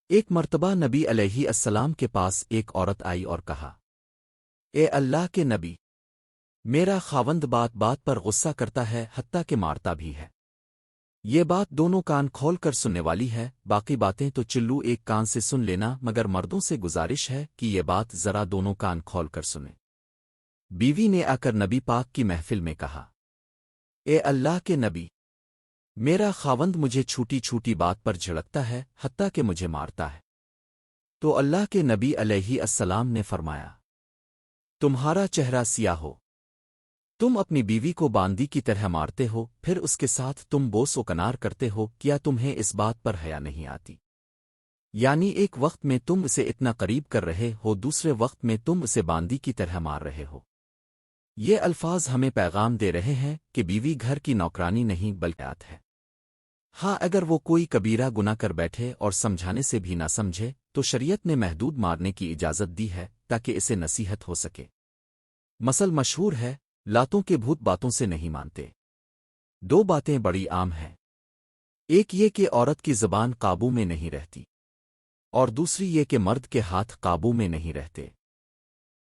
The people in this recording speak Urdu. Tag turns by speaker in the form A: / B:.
A: ایک مرتبہ نبی علیہ السلام کے پاس ایک عورت آئی اور کہا، اے اللہ کے نبی، میرا خاوند بات بات پر غصہ کرتا ہے، حتیٰ کہ مارتا بھی ہے۔ یہ بات دونوں کان کھول کر سننے والی ہے، باقی باتیں تو چلو ایک کان سے سن لینا، مگر مردوں سے گزارش ہے کہ یہ بات ذرا دونوں کان کھول کر سنیں۔ بیوی نے آ کر نبی پاک کی محفل میں کہا، اے اللہ کے نبی، میرا خاوند مجھے چھوٹی چھوٹی بات پر جھڑکتا ہے، حتیٰ کہ مجھے مارتا ہے۔ تو اللہ کے نبی علیہ السلام نے فرمایا، تمہارا چہرہ سیاہ ہو، تم اپنی بیوی کو باندی کی طرح مارتے ہو، پھر اس کے ساتھ تم بوس و کنار کرتے ہو، کیا تمہیں اس بات پر حیا نہیں آتی؟ یعنی ایک وقت میں تم اسے اتنا قریب کر رہے ہو، دوسرے وقت میں تم اسے باندی کی طرح مار رہے ہو۔ یہ الفاظ ہمیں پیغام دے رہے ہیں کہ بیوی گھر کی نوکرانی نہیں بلکہ آت ہے۔ ہاں، اگر وہ کوئی کبیرہ گناہ کر بیٹھے اور سمجھانے سے بھی نہ سمجھے تو شریعت نے محدود مارنے کی اجازت دی ہے تاکہ اسے نصیحت ہو سکے۔ مثل مشہور ہے، لاتوں کے بھوت باتوں سے نہیں مانتے۔ دو باتیں بڑی عام ہیں، ایک یہ کہ عورت کی زبان قابو میں نہیں رہتی، اور دوسری یہ کہ مرد کے ہاتھ قابو میں نہیں رہتے۔